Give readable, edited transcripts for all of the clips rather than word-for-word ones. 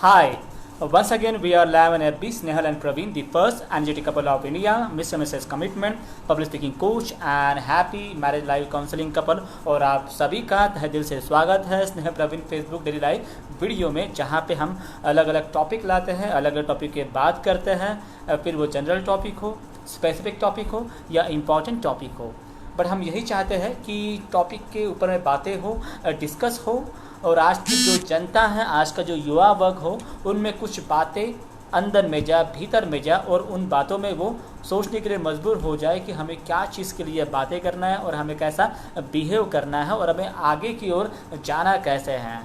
Hi, once again we are live on FB, Snehal and Praveen, the first energetic couple of India, Mr. Mrs. Commitment, public speaking coach and happy marriage live counseling couple। और आप सभी का तहे दिल से स्वागत है Sneh Praveen Facebook daily live video में, जहाँ पे हम अलग अलग टॉपिक लाते हैं, अलग अलग टॉपिक के बात करते हैं, फिर वो जनरल टॉपिक हो, स्पेसिफिक टॉपिक हो या इम्पॉर्टेंट टॉपिक हो। बट हम यही चाहते हैं कि टॉपिक के ऊपर में बातें हो, डिस्कस हो, और आज की जो जनता है, आज का जो युवा वर्ग हो, उनमें कुछ बातें अंदर में जा, भीतर में जा, और उन बातों में वो सोचने के लिए मजबूर हो जाए कि हमें क्या चीज़ के लिए बातें करना है और हमें कैसा बिहेव करना है और हमें आगे की ओर जाना कैसे है।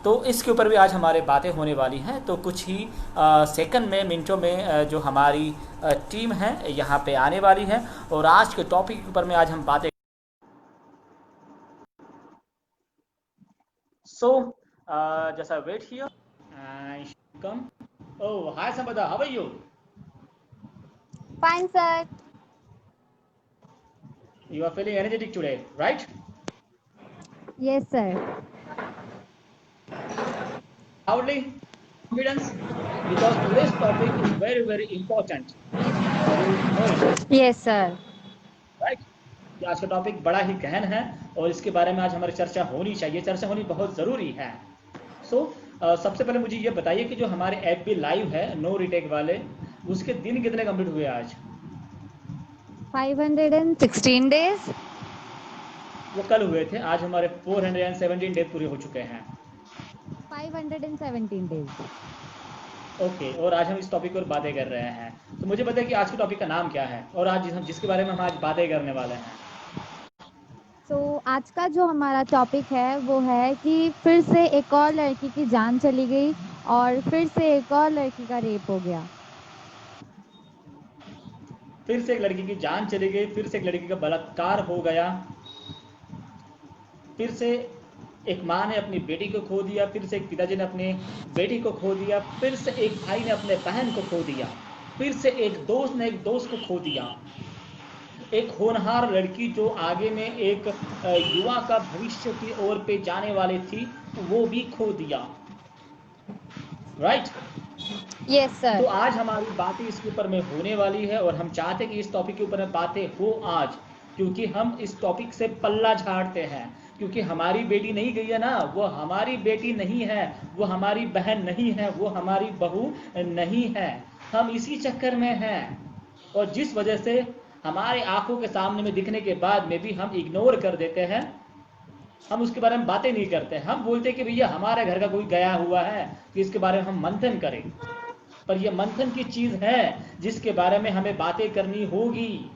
तो इसके ऊपर भी आज हमारे बातें होने वाली हैं। तो कुछ ही सेकंड में, मिनटों में जो हमारी टीम है यहाँ पे आने वाली है, और आज के टॉपिक के ऊपर में आज हम बातें। So, just I wait here and she come. Oh, hi Sampada, how are you? Fine, sir. You are feeling energetic today, right? Yes, sir. Loudly, confidence, because today's topic is very very important. You know it, Yes, sir. right? कि आज का topic बड़ा ही गहन है और इसके बारे में आज हमारी चर्चा होनी चाहिए, चर्चा होनी बहुत ज़रूरी है। सबसे पहले मुझे ये बताइए कि जो हमारे ऐप भी लाइव है नो रिटेक वाले, उसके दिन कितने कंप्लीट हुए आज? 516 days. वो कल हुए थे, आज हमारे 417 डेज पूरे हो चुके हैं। 517 days. ओके, और आज हम इस टॉपिक पर बातें कर रहे हैं। तो मुझे बताइए कि आज के टॉपिक का नाम क्या है और आज जिसके बारे में हम आज बातें करने वाले हैं। आज का जो हमारा टॉपिक है वो है कि फिर से एक और लड़की की जान चली गई और फिर से एक और लड़की का रेप हो गया। फिर से एक लड़की की जान चली गई, फिर से एक लड़की का बलात्कार हो गया, फिर से एक माँ ने अपनी बेटी को खो दिया, फिर से एक पिताजी ने अपने बेटी को खो दिया, फिर से एक भाई ने अपने बहन को खो दिया, फिर से एक दोस्त ने एक दोस्त को खो दिया। एक होनहार लड़की जो आगे में एक युवा का भविष्य की ओर पे जाने वाली थी, वो भी खो दिया। राइट? Yes sir. तो आज हमारी बातें इसके ऊपर में होने वाली है और हम चाहते हैं कि इस टॉपिक के ऊपर में बातें हो आज, क्योंकि हम इस टॉपिक से पल्ला झाड़ते हैं। क्योंकि हमारी बेटी नहीं गई है ना, वो हमारी बेटी नहीं है, वो हमारी बहन नहीं है, वो हमारी बहू नहीं है, हम इसी चक्कर में हैं। और जिस वजह से हमारे आंखों के सामने में दिखने के बाद में भी हम इग्नोर कर देते हैं, हम उसके बारे में बातें नहीं करते। हम बोलते हैं कि भैया हमारे घर का कोई गया हुआ है कि इसके बारे में हम मंथन करें, पर यह मंथन की चीज है जिसके बारे में हमें बातें करनी होगी,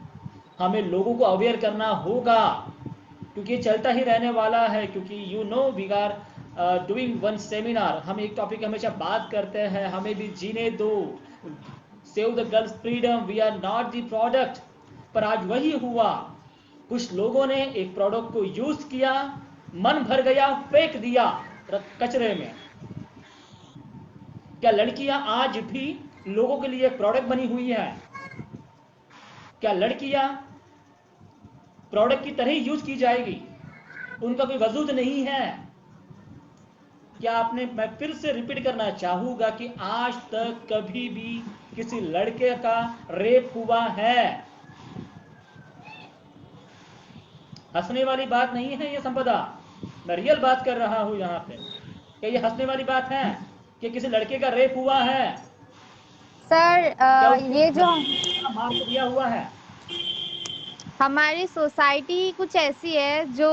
हमें लोगों को अवेयर करना होगा, क्योंकि ये चलता ही रहने वाला है। क्योंकि you know we are doing one seminar, हम एक टॉपिक हमेशा बात करते हैं, हमें भी जीने दो, save the girls freedom, we are not the product. पर आज वही हुआ, कुछ लोगों ने एक प्रोडक्ट को यूज किया, मन भर गया, फेंक दिया कचरे में। क्या लड़कियां आज भी लोगों के लिए प्रोडक्ट बनी हुई है? क्या लड़कियां प्रोडक्ट की तरह ही यूज की जाएगी? उनका कोई वजूद नहीं है। क्या आपने, मैं फिर से रिपीट करना चाहूंगा कि आज तक कभी भी किसी लड़के का रेप हुआ है? हंसने वाली बात नहीं है ये संपदा, मैं रियल बात कर रहा हूं यहाँ पे। क्या ये हंसने वाली बात है कि किसी लड़के का रेप हुआ है? सर ये जो मार दिया हुआ है? हमारी सोसाइटी कुछ ऐसी है जो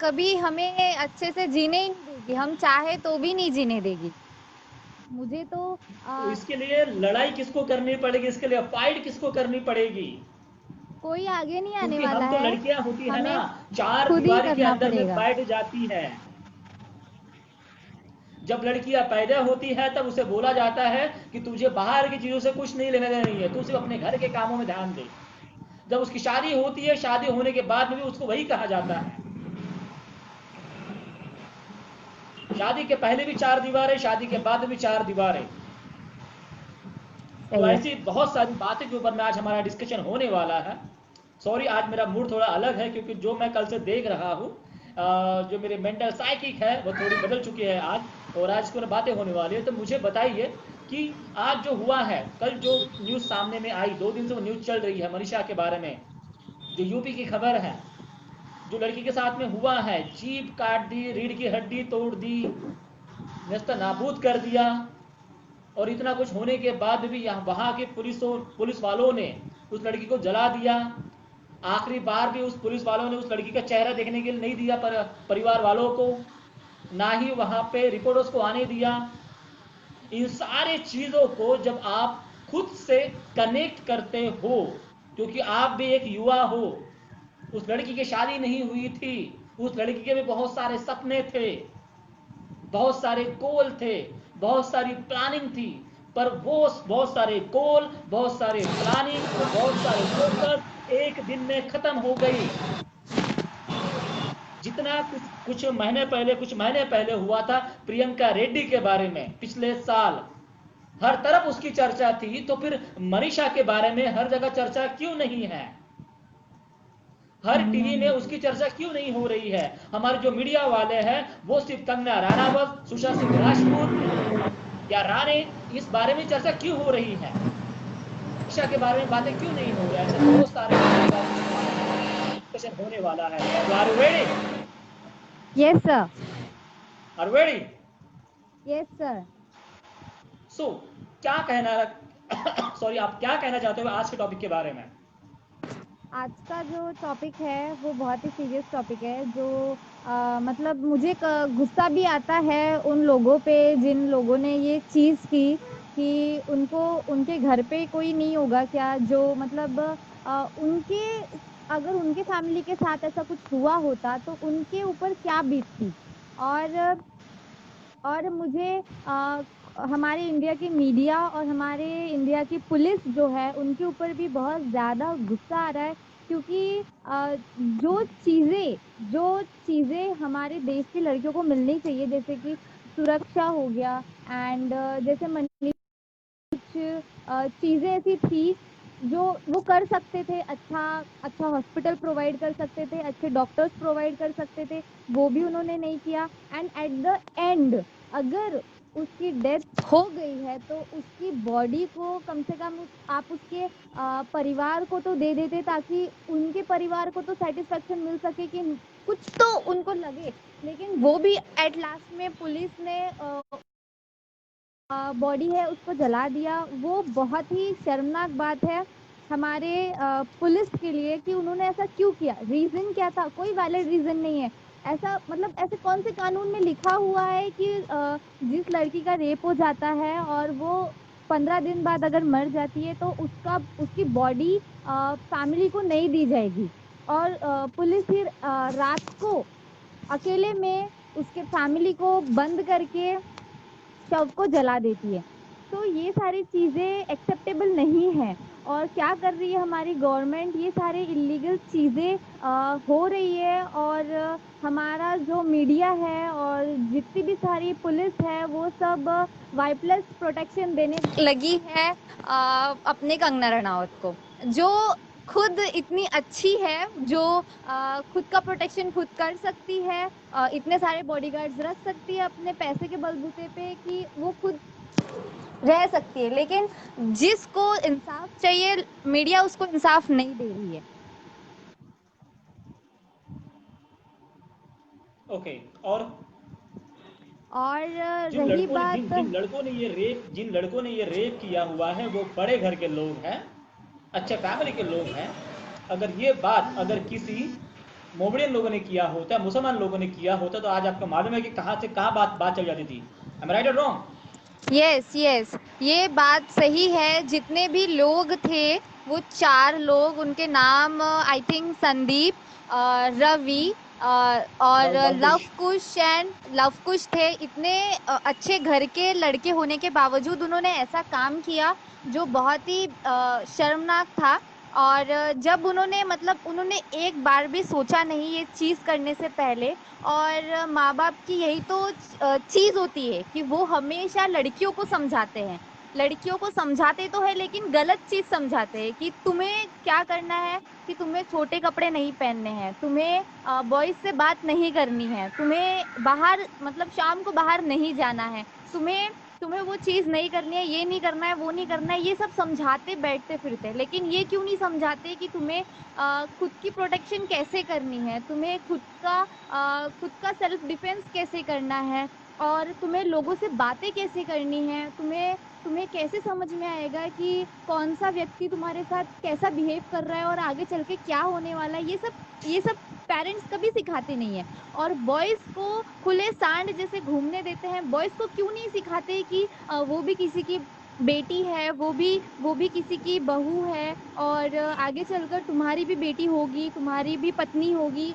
कभी हमें अच्छे से जीने ही नहीं देगी, हम चाहे तो भी नहीं जीने देगी। मुझे तो इसके लिए लड़ाई किसको करनी पड़ेगी, इसके लिए फाइट किसको करनी पड़ेगी? कोई आगे नहीं आने क्योंकि वाला हम तो है, लड़कियां होती है ना, हमें चार खुद ही दीवारी के करना अंदर में पड़ेगा। बैठ जाती है। जब लड़कियां पैदा होती है तब उसे बोला जाता है कि तुझे बाहर की चीजों से कुछ नहीं लेने देना है, तू सिर्फ अपने घर के कामों में ध्यान दे। जब उसकी शादी होती है, शादी होने के बाद में भी उसको वही कहा जाता है। शादी के पहले भी चार दीवारें, शादी के बाद भी चार दीवारें। तो ऐसी बहुत सारी बातें के ऊपर में आज हमारा डिस्कशन होने वाला है। सॉरी, आज मेरा मूड थोड़ा अलग है, क्योंकि जो मैं कल से देख रहा हूँ, जो मेरी मेंटल साइकिक है वो थोड़ी बदल चुकी है आज, और आज इसके ऊपर बातें होने वाली है। तो मुझे बताइए कि आज जो हुआ है, कल जो न्यूज़ सामने में आई, 2 दिन से वो न्यूज़ चल रही है मनीषा के बारे में, जो यूपी की खबर है, जो लड़की के साथ में हुआ है, जीभ काट दी, रीढ़ की हड्डी तोड़ दी, नस्ता नाबूद कर दिया, और इतना कुछ होने के बाद भी यहाँ वहां के पुलिस वालों ने उस लड़की को जला दिया। आखिरी बार भी उस पुलिस वालों ने उस लड़की का चेहरा देखने के लिए नहीं दिया परिवार वालों को, ना ही वहां पे रिपोर्टर्स को आने दिया। इन सारे चीजों को जब आप खुद से कनेक्ट करते हो, क्योंकि आप भी एक युवा हो, उस लड़की की शादी नहीं हुई थी, उस लड़की के भी बहुत सारे सपने थे, बहुत सारे गोल थे, बहुत सारी प्लानिंग थी, पर वो बहुत सारे गोल, बहुत सारे प्लानिंग, बहुत सारे फोकस एक दिन में खत्म हो गई। जितना कुछ महीने पहले हुआ था प्रियंका रेड्डी के बारे में, पिछले साल हर तरफ उसकी चर्चा थी, तो फिर मनीषा के बारे में हर जगह चर्चा क्यों नहीं है? हर टीवी में उसकी चर्चा क्यों नहीं हो रही है? हमारे जो मीडिया वाले हैं वो सिर्फ कंगना रनावत, सुशांत सिंह राजपूत या राणे, इस बारे में चर्चा क्यों हो रही है? मनीषा के बारे में बातें क्यों नहीं हो रही है? ऐसे बहुत सारे डिस्कशन होने वाला है। Are you ready? Yes sir. Are you ready? Yes sir. So क्या कहना सॉरी आप क्या कहना चाहते हो आज के टॉपिक के बारे में? आज का जो टॉपिक है वो बहुत ही सीरियस टॉपिक है, जो मतलब मुझे गुस्सा भी आता है उन लोगों पे जिन लोगों ने ये चीज़ की, कि उनको उनके घर पे कोई नहीं होगा क्या, जो मतलब उनके अगर उनके फैमिली के साथ ऐसा कुछ हुआ होता तो उनके ऊपर क्या बीतती। और मुझे हमारे इंडिया की मीडिया और हमारे इंडिया की पुलिस जो है उनके ऊपर भी बहुत ज़्यादा गुस्सा आ रहा है, क्योंकि जो चीज़ें हमारे देश की लड़कियों को मिलनी चाहिए, जैसे कि सुरक्षा हो गया, एंड जैसे कुछ चीज़ें ऐसी थी जो वो कर सकते थे, अच्छा हॉस्पिटल प्रोवाइड कर सकते थे, अच्छे डॉक्टर्स प्रोवाइड कर सकते थे, वो भी उन्होंने नहीं किया। एंड एट द एंड अगर उसकी डेथ हो गई है तो उसकी बॉडी को कम से कम आप उसके परिवार को तो दे देते, ताकि उनके परिवार को तो सेटिस्फेक्शन मिल सके कि कुछ तो उनको लगे। लेकिन वो भी एट लास्ट में पुलिस ने बॉडी है उसको जला दिया। वो बहुत ही शर्मनाक बात है हमारे पुलिस के लिए कि उन्होंने ऐसा क्यों किया। रीज़न क्या था? कोई वैलिड रीज़न नहीं है। ऐसा मतलब ऐसे कौन से कानून में लिखा हुआ है कि जिस लड़की का रेप हो जाता है और वो 15 दिन बाद अगर मर जाती है तो उसकी बॉडी फैमिली को नहीं दी जाएगी, और पुलिस फिर रात को अकेले में उसके फैमिली को बंद करके शव को जला देती है। तो ये सारी चीज़ें एक्सेप्टेबल नहीं है। और क्या कर रही है हमारी गवर्नमेंट? ये सारे इलीगल चीज़ें हो रही है, और हमारा जो मीडिया है और जितनी भी सारी पुलिस है वो सब वाई प्लस प्रोटेक्शन देने लगी है अपने कंगना रनावत को, जो खुद इतनी अच्छी है, जो खुद का प्रोटेक्शन खुद कर सकती है, इतने सारे बॉडीगार्ड्स रख सकती है अपने पैसे के बलबूते पे कि वो खुद रह सकती है। लेकिन जिसको इंसाफ चाहिए मीडिया उसको इंसाफ नहीं दे रही है। ओके, और रही बात जिन लड़कों ने ये रेप किया हुआ है वो बड़े घर के लोग हैं, अच्छे फैमिली के लोग हैं। अगर किसी मोमडियन लोगों ने किया होता, मुसलमान लोगों ने किया होता, तो आज आपको मालूम है कि कहाँ से कहाँ बात चल जाती थी। Am I right or wrong? Yes ये बात सही है। जितने भी लोग थे वो 4 लोग, उनके नाम आई थिंक संदीप, रवि और लवकुश थे। इतने अच्छे घर के लड़के होने के बावजूद उन्होंने ऐसा काम किया जो बहुत ही शर्मनाक था। और जब उन्होंने एक बार भी सोचा नहीं ये चीज़ करने से पहले। और माँ बाप की यही तो चीज़ होती है कि वो हमेशा लड़कियों को समझाते हैं, लड़कियों को समझाते तो है लेकिन गलत चीज समझाते हैं कि तुम्हें क्या करना है, कि तुम्हें छोटे कपड़े नहीं पहनने हैं, तुम्हें बॉयज से बात नहीं करनी है, तुम्हें बाहर मतलब शाम को बाहर नहीं जाना है, तुम्हें तुम्हें वो चीज नहीं करनी है, ये नहीं करना है, वो नहीं करना है, ये सब समझाते बैठते फिरते। लेकिन ये क्यों नहीं समझाते कि तुम्हें खुद की प्रोटेक्शन कैसे करनी है, तुम्हें खुद का सेल्फ डिफेंस कैसे करना है, और तुम्हें लोगों से बातें कैसे करनी है, तुम्हें तुम्हें कैसे समझ में आएगा कि कौन सा व्यक्ति तुम्हारे साथ कैसा बिहेव कर रहा है और आगे चल के क्या होने वाला है। ये सब पेरेंट्स कभी सिखाते नहीं है। और बॉयज को खुले सांड जैसे घूमने देते हैं। बॉयज को क्यों नहीं सिखाते कि वो भी किसी की बेटी है, वो भी किसी की बहू है, और आगे चलकर तुम्हारी भी बेटी होगी, तुम्हारी भी पत्नी होगी,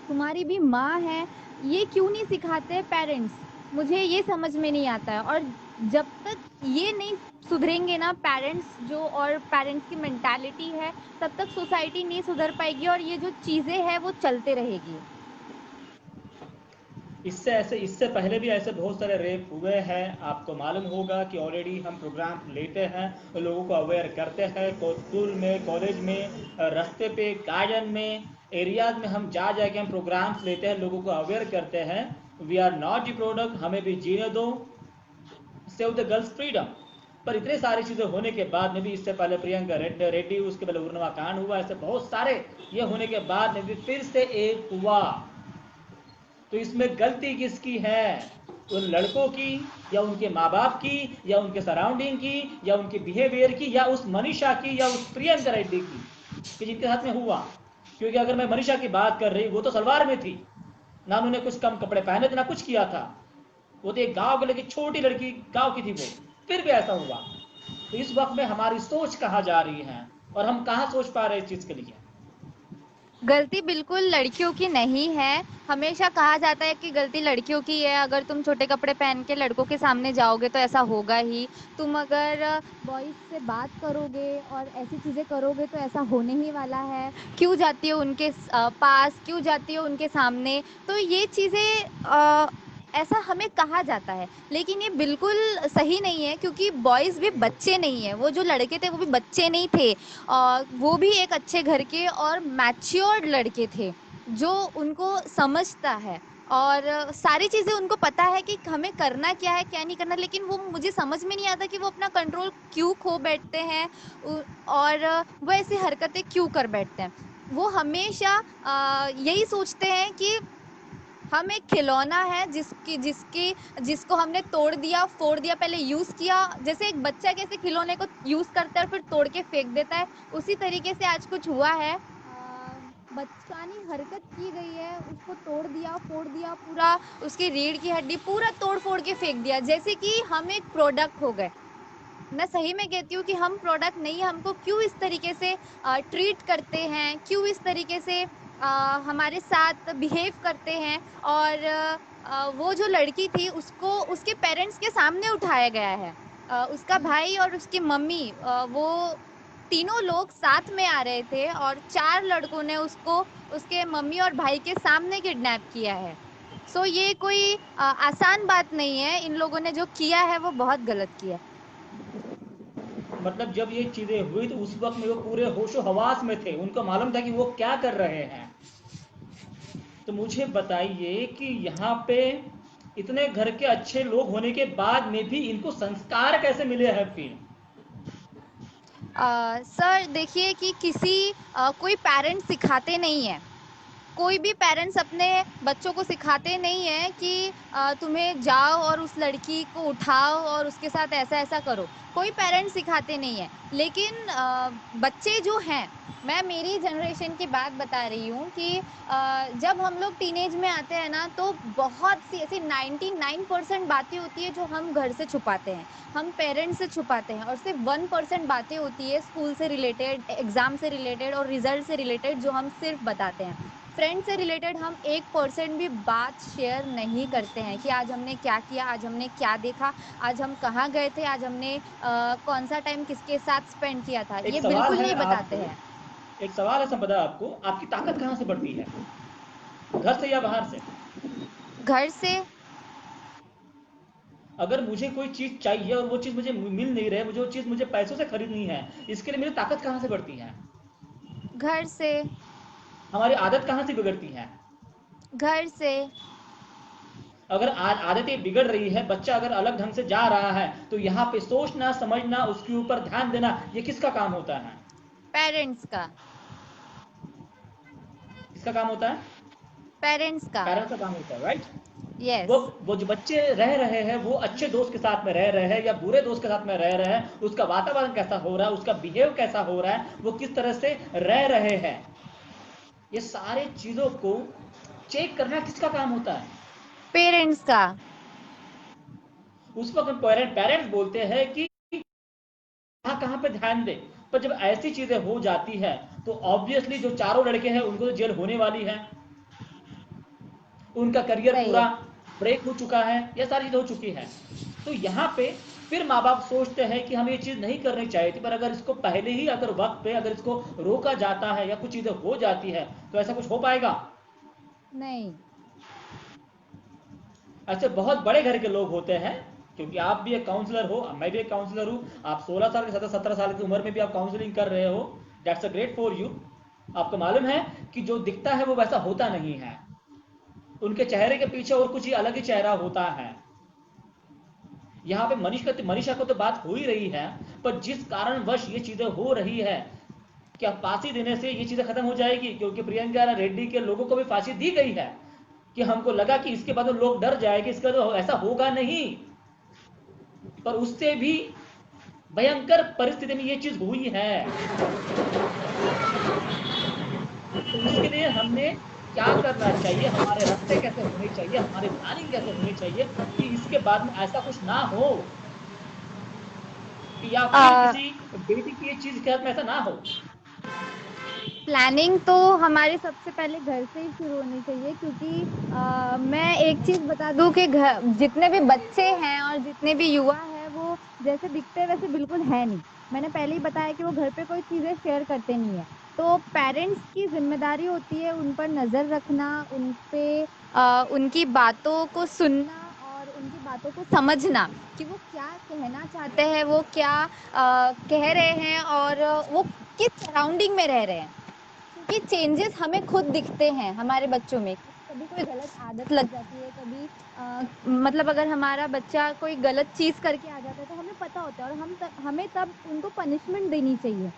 तुम्हारी भी माँ है। ये क्यों नहीं सिखाते पेरेंट्स? मुझे ये समझ में नहीं आता है। और जब तक ये नहीं सुधरेंगे ना पेरेंट्स जो, और पेरेंट्स की मेंटालिटी है, तब तक सोसाइटी नहीं सुधर पाएगी और ये जो चीज़ें हैं वो चलते रहेगी। इससे पहले भी ऐसे बहुत सारे रेप हुए हैं। आपको मालूम होगा कि ऑलरेडी हम प्रोग्राम लेते हैं और लोगों को अवेयर करते हैं, स्कूल में, कॉलेज में, रास्ते पे, गार्डन में, एरियाज में हम जा के हम प्रोग्राम्स लेते हैं, लोगों को अवेयर करते हैं। We are not the product, हमें भी जीने दो, सेव द गर्ल्स फ्रीडम। पर इतने सारी चीजें होने के बाद में भी, इससे पहले प्रियंका रेड्डी, उसके पहले उर्नवा कांड हुआ, ऐसे बहुत सारे ये होने के बाद में भी फिर से एक हुआ। तो इसमें गलती किसकी है? उन लड़कों की, या उनके माँ बाप की, या उनके सराउंडिंग की, या उनके बिहेवियर की, या उस मनीषा की, या उस प्रियंका रेड्डी की कि जिनके साथ में हुआ? क्योंकि अगर मैं मनीषा की बात कर रही, वो तो सलवार में थी ना, उन्होंने कुछ कम कपड़े पहने थे ना कुछ किया था। वो तो एक गांव के लड़की, छोटी लड़की, गांव की थी वो, फिर भी ऐसा हुआ। तो इस वक्त में हमारी सोच कहाँ जा रही है और हम कहाँ सोच पा रहे हैं इस चीज के लिए? गलती बिल्कुल लड़कियों की नहीं है। हमेशा कहा जाता है कि गलती लड़कियों की है। अगर तुम छोटे कपड़े पहन के लड़कों के सामने जाओगे तो ऐसा होगा ही। तुम अगर बॉयज से बात करोगे और ऐसी चीज़ें करोगे तो ऐसा होने ही वाला है। क्यों जाती हो उनके पास, क्यों जाती हो उनके सामने? तो ये चीज़ें ऐसा हमें कहा जाता है, लेकिन ये बिल्कुल सही नहीं है, क्योंकि बॉयज़ भी बच्चे नहीं है। वो जो लड़के थे वो भी बच्चे नहीं थे, और वो भी एक अच्छे घर के और मैच्योर्ड लड़के थे जो उनको समझता है, और सारी चीज़ें उनको पता है कि हमें करना क्या है क्या नहीं करना। लेकिन वो मुझे समझ में नहीं आता कि वो अपना कंट्रोल क्यों खो बैठते हैं, और वो ऐसी हरकतें क्यों कर बैठते हैं। वो हमेशा यही सोचते हैं कि हम एक खिलौना है जिसको हमने तोड़ दिया, फोड़ दिया, पहले यूज किया। जैसे एक बच्चा कैसे खिलौने को यूज करता है और फिर तोड़ के फेंक देता है, उसी तरीके से आज कुछ हुआ है। बचकानी हरकत की गई है, उसको तोड़ दिया, फोड़ दिया, पूरा उसकी रीढ़ की हड्डी पूरा तोड़ फोड़ के फेंक दिया, जैसे कि हम एक प्रोडक्ट हो गए। मैं सही में कहती हूँ कि हम प्रोडक्ट नहीं, हमको क्यों इस तरीके से ट्रीट करते हैं, क्यों इस तरीके से हमारे साथ बिहेव करते हैं। और वो जो लड़की थी उसको उसके पेरेंट्स के सामने उठाया गया है। उसका भाई और उसकी मम्मी, वो तीनों लोग साथ में आ रहे थे और 4 लड़कों ने उसको उसके मम्मी और भाई के सामने किडनैप किया है। सो ये कोई आसान बात नहीं है। इन लोगों ने जो किया है वो बहुत गलत किया। मतलब जब ये चीजें हुई तो उस वक्त में वो पूरे होशो हवास में थे, उनको मालूम था कि वो क्या कर रहे हैं। तो मुझे बताइए कि यहाँ पे इतने घर के अच्छे लोग होने के बाद में भी इनको संस्कार कैसे मिले हैं फिर? सर देखिए कि कोई पेरेंट्स सिखाते नहीं है। कोई भी पेरेंट्स अपने बच्चों को सिखाते नहीं है कि तुम्हें जाओ और उस लड़की को उठाओ और उसके साथ ऐसा ऐसा करो। कोई पेरेंट्स सिखाते नहीं है। लेकिन बच्चे जो हैं, मैं मेरी जनरेशन की बात बता रही हूँ कि जब हम लोग टीनेज में आते हैं ना, तो बहुत सी ऐसी 99% बातें होती है जो हम घर से छुपाते हैं, हम पेरेंट्स से छुपाते हैं, और सिर्फ 1% बातें होती है स्कूल से रिलेटेड, एग्जाम से रिलेटेड और रिजल्ट से रिलेटेड जो हम सिर्फ बताते हैं। फ्रेंड से रिलेटेड हम 1% भी बात शेयर नहीं करते हैं कि आज हमने क्या किया, आज हमने क्या देखा, आज हम कहाँ गए थे, आज हमने कौन सा टाइम किसके साथ स्पेंड किया था, एक ये सवाल बिल्कुल है नहीं बताते आपको, हैं। एक सवाल है संपदा, आपको आपकी ताकत कहाँ से बढ़ती है, घर से या बाहर से? घर से। अगर मुझे कोई चीज चाहिए और वो चीज मुझे मिल नहीं रही है, मुझे वो चीज मुझे पैसों से खरीदनी है, इसके लिए मेरी ताकत कहाँ से बढ़ती है? घर से। हमारी आदत कहाँ से बिगड़ती है? घर से। अगर आदतें बिगड़ रही है, बच्चा अगर अलग ढंग से जा रहा है, तो यहाँ पे सोचना, समझना, उसके ऊपर ध्यान देना, ये किसका काम होता है? पेरेंट्स का। किसका काम होता है? पेरेंट्स का। पेरेंट्स का काम होता है, राइट? यस। वो जो बच्चे रह रहे हैं, वो अच्छे दोस्त के साथ में रह रहे हैं या बुरे दोस्त के साथ में रह रहे हैं, उसका वातावरण कैसा हो रहा है, उसका बिहेव कैसा हो रहा है, वो किस तरह से रह रहे हैं, ये सारे चीजों को चेक करना किसका काम होता है? पेरेंट्स का। उस वक्त पेरेंट्स बोलते हैं कि कहाँ कहाँ पे ध्यान दे। पर जब ऐसी चीजें हो जाती है, तो ऑब्वियसली जो चारों लड़के हैं उनको तो जेल होने वाली है, उनका करियर सही पूरा है। ब्रेक हो चुका है, ये सारी चीजें हो चुकी है। तो यहाँ पे फिर माँ बाप सोचते हैं कि हमें ये चीज नहीं करनी चाहिए थी, पर अगर इसको पहले ही अगर वक्त पे अगर इसको रोका जाता है या कुछ चीजें हो जाती है, तो ऐसा कुछ हो पाएगा? नहीं। ऐसे बहुत बड़े घर के लोग होते हैं, क्योंकि आप भी एक काउंसलर हो, मैं भी एक काउंसलर हूँ, आप 16 साल के 17 साल की उम्र में भी आप काउंसलिंग कर रहे हो, that's a great for you. आपको मालूम है कि जो दिखता है वो वैसा होता नहीं है, उनके चेहरे के पीछे और कुछ ही अलग ही चेहरा होता है। यहाँ पे मनीषा को तो बात हो ही रही है, पर जिस कारणवश ये चीजें हो रही है, क्या फांसी देने से ये चीजें खत्म हो जाएगी? क्योंकि प्रियंका रेड्डी के लोगों को भी फांसी दी गई है, कि हमको लगा कि इसके बाद लोग डर जाएंगे, इसका तो ऐसा होगा नहीं, पर उससे भी भयंकर परिस्थिति में ये चीज हुई है। तो इसके लिए हमने क्या करना चाहिए, हमारे रास्ते कैसे होने चाहिए, हमारे प्लानिंग कैसे होनी चाहिए, कि इसके बाद में ऐसा कुछ ना हो, कि या फिर किसी बेटी की ये चीज के साथ में ऐसा ना हो। प्लानिंग तो हमारी सबसे पहले घर से ही शुरू होनी चाहिए, क्योंकि मैं एक चीज बता दूं कि घर जितने भी बच्चे हैं और जितने भी युवा हैं वो जैसे दिखते हैं वैसे बिल्कुल है नहीं। मैंने पहले ही बताया कि वो घर पे कोई चीजें शेयर करते नहीं है। तो पेरेंट्स की जिम्मेदारी होती है उन पर नजर रखना, उन पे उनकी बातों को सुनना और उनकी बातों को समझना कि वो क्या कहना चाहते हैं, वो क्या कह रहे हैं और वो किस सराउंडिंग में रह रहे हैं। कि चेंजेस हमें खुद दिखते हैं हमारे बच्चों में। कभी कोई गलत आदत लग जाती है, कभी मतलब अगर हमारा बच्चा कोई गलत चीज करके आ जाता है तो हमें पता होता है और हमें तब उनको पनिशमेंट देनी चाहिए।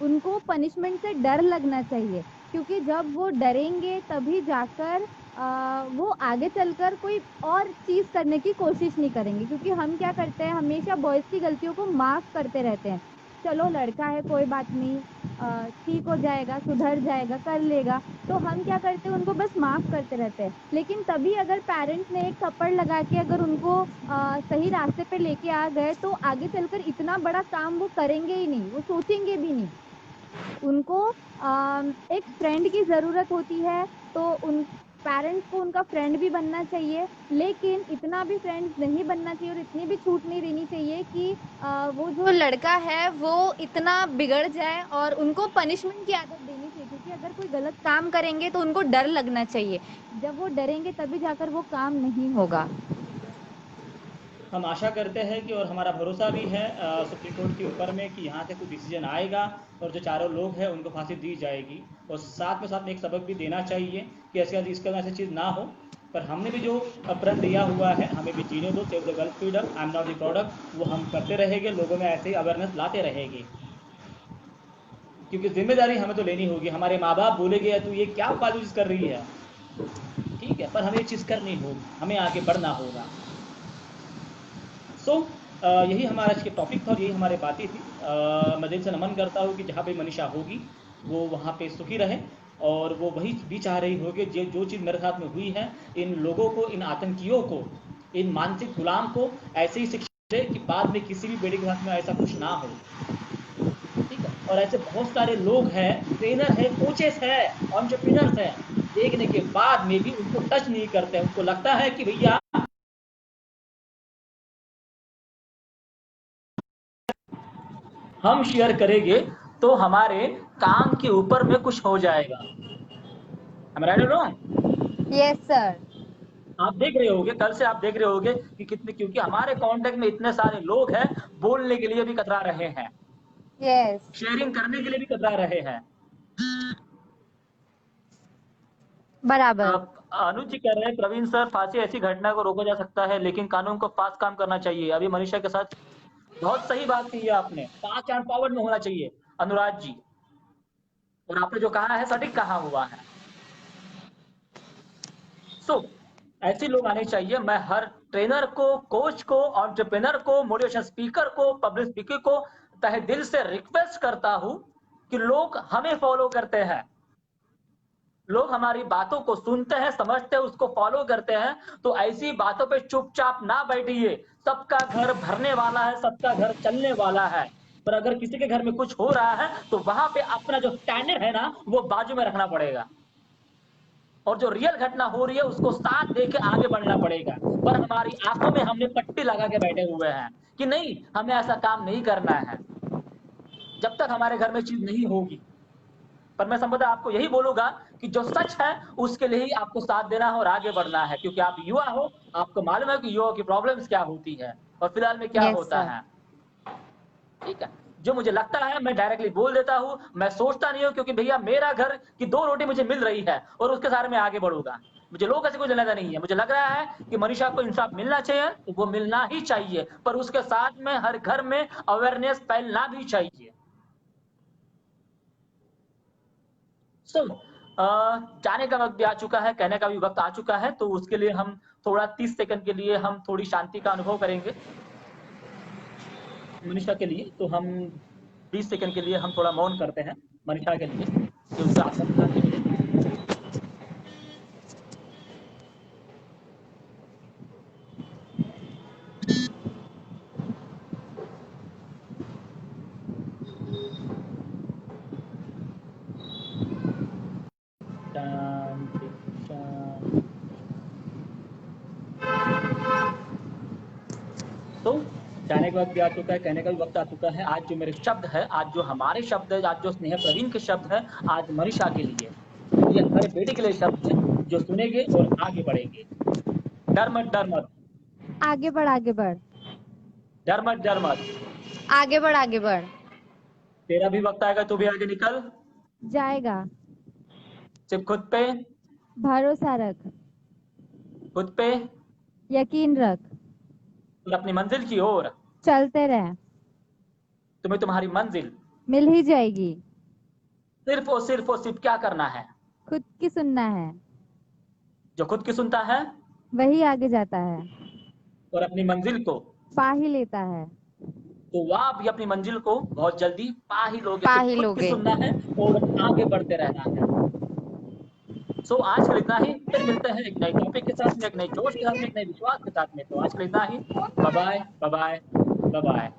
उनको पनिशमेंट से डर लगना चाहिए, क्योंकि जब वो डरेंगे तभी जाकर वो आगे चलकर कोई और चीज करने की कोशिश नहीं करेंगे। क्योंकि हम क्या करते हैं, हमेशा बॉयज की गलतियों को माफ करते रहते हैं। चलो लड़का है, कोई बात नहीं, ठीक हो जाएगा, सुधर जाएगा, कर लेगा। तो हम क्या करते हैं, उनको बस माफ करते रहते हैं। लेकिन तभी अगर पेरेंट्स ने एक थप्पड़ लगा के अगर उनको सही रास्ते पे लेके आ गए तो आगे चलकर इतना बड़ा काम वो करेंगे ही नहीं, वो सोचेंगे भी नहीं। उनको एक फ्रेंड की ज़रूरत होती है, तो उन पेरेंट्स को उनका फ्रेंड भी बनना चाहिए, लेकिन इतना भी फ्रेंड्स नहीं बनना चाहिए और इतनी भी छूट नहीं देनी चाहिए कि वो जो लड़का है वो इतना बिगड़ जाए और उनको पनिशमेंट की आदत देनी चाहिए। क्योंकि अगर कोई गलत काम करेंगे तो उनको डर लगना चाहिए। जब वो डरेंगे तभी जाकर वो काम नहीं होगा। हम आशा करते हैं कि, और हमारा भरोसा भी है सुप्रीम कोर्ट के ऊपर में, कि यहाँ से कुछ डिसीजन आएगा और जो चारों लोग हैं उनको फांसी दी जाएगी। और साथ में एक सबक भी देना चाहिए कि ऐसे इसके अंदर ऐसी चीज़ ना हो। पर हमने भी जो प्रण लिया हुआ है, हमें भी जीने दो, save the girl freedom, I am not the product, वो हम करते रहेंगे, लोगों में ऐसे ही अवेयरनेस लाते रहेंगे। क्योंकि जिम्मेदारी हमें तो लेनी होगी। हमारे माँ बाप बोलेंगे तू ये क्या फालतू चीज़ कर रही है, ठीक है, पर हमें ये चीज़ करनी होगी, हमें आगे बढ़ना होगा। सो यही हमारा आज के टॉपिक था और यही हमारी बातें थी। मैं दिल से नमन करता हूँ कि जहाँ पे मनीषा होगी वो वहाँ पे सुखी रहे, और वो वही भी चाह रही होगी जो चीज़ मेरे साथ में हुई है, इन लोगों को, इन आतंकियों को, इन मानसिक गुलाम को ऐसे ही शिक्षा दे कि बाद में किसी भी बेटे के साथ में ऐसा कुछ ना हो। ठीक है, और ऐसे बहुत सारे लोग हैं, ट्रेनर है, कोचेस है, एंटरप्रेन्योर्स है, देखने के बाद में भी उनको टच नहीं करते। उनको लगता है कि भैया हम शेयर करेंगे तो हमारे काम के ऊपर में कुछ हो जाएगा। Am I right or wrong? Yes sir. आप देख रहे होगे, कल से आप देख रहे होगे कि कितने, क्योंकि हमारे कांटेक्ट में इतने सारे लोग हैं, बोलने के लिए भी कतरा रहे हैं, यस, शेयरिंग करने के लिए भी कतरा रहे हैं। बराबर। अनुज जी कह रहे हैं, प्रवीण सर, फांसी ऐसी घटना को रोका जा सकता है, लेकिन कानून को फास्ट काम करना चाहिए। अभी मनीषा के साथ बहुत सही बात कही है आपने, फास्ट एंड पावर्ड में होना चाहिए अनुराग जी, और आपने जो कहा है सटीक कहा हुआ है। सो ऐसे लोग आने चाहिए। मैं हर ट्रेनर को, कोच को, एंटरप्रेन्योर को, मोटिवेशन स्पीकर को, पब्लिक स्पीकर को तहे दिल से रिक्वेस्ट करता हूं कि लोग हमें फॉलो करते हैं, लोग हमारी बातों को सुनते हैं, समझते हैं, उसको फॉलो करते हैं, तो ऐसी बातों पे चुपचाप ना बैठिए। सबका घर भरने वाला है, सबका घर चलने वाला है, पर अगर किसी के घर में कुछ हो रहा है तो वहां पे अपना जो स्टैंडर्ड है ना, वो बाजू में रखना पड़ेगा, और जो रियल घटना हो रही है उसको साथ देके आगे बढ़ना पड़ेगा। पर हमारी आंखों में हमने पट्टी लगा के बैठे हुए हैं कि नहीं, हमें ऐसा काम नहीं करना है, जब तक हमारे घर में चीज नहीं होगी। पर मैं संभवतः आपको यही बोलूंगा कि जो सच है उसके लिए ही आपको साथ देना है और आगे बढ़ना है, क्योंकि आप युवा हो, आपको मालूम है कि युवाओं की प्रॉब्लम्स क्या होती है और फिलहाल में क्या यस होता सर। है। ठीक है, जो मुझे लगता है मैं डायरेक्टली बोल देता हूँ, मैं सोचता नहीं हूँ, क्योंकि भैया मेरा घर की 2 रोटी मुझे मिल रही है और उसके सहारे मैं आगे बढ़ूंगा। मुझे लोगों से कोई लेना देना नहीं है। मुझे लग रहा है कि मनीषा को इंसाफ मिलना चाहिए, तो वो मिलना ही चाहिए, पर उसके साथ में हर घर में अवेयरनेस फैलना भी चाहिए। सो जाने का वक्त भी आ चुका है, कहने का भी वक्त आ चुका है, तो उसके लिए हम थोड़ा 30 सेकंड के लिए हम थोड़ी शांति का अनुभव करेंगे मनीषा के लिए। तो हम 20 सेकंड के लिए हम थोड़ा मौन करते हैं मनीषा के लिए, कि उसका आत्मा को शांति मिले। शांति, शांति। तो जाने का वक्त भी आ चुका है, कहने का भी वक्त आ चुका है। आज जो मेरे शब्द है, आज जो हमारे शब्द है, आज जो स्नेह प्रवीण के शब्द है, आज मनीषा के लिए, ये हर बेटे के लिए शब्द है, जो सुनेंगे और आगे बढ़ेंगे। डर मत, डर मत, आगे बढ़, आगे बढ़, डर मत, डर मत। आगे बढ़, आगे बढ़। तेरा भी वक्त आएगा, तू भी आगे निकल। जाएगा। सिर्फ खुद पे, भरोसा रख, खुद पे यकीन रख, और अपनी मंजिल की ओर। चलते रह, तुम्हें तुम्हारी मंजिल मिल ही जाएगी। सिर्फ और सिर्फ क्या करना है? खुद की सुनना है, जो खुद की सुनता है वही आगे जाता है, और अपनी मंजिल को, पा ही लेता है। तो वह भी अपनी मंजिल को बहुत जल्दी पा ही लोगे। पा सिर्फ ही खुद की लोगे। सुनना है और आगे बढ़ते रहना है। सो आज के लिए इतना ही, फिर मिलते हैं एक नए टॉपिक के साथ में, एक नए जोश के साथ में, एक नए विश्वास के साथ में। तो आज के लिए इतना ही। Bye bye, bye bye, bye bye.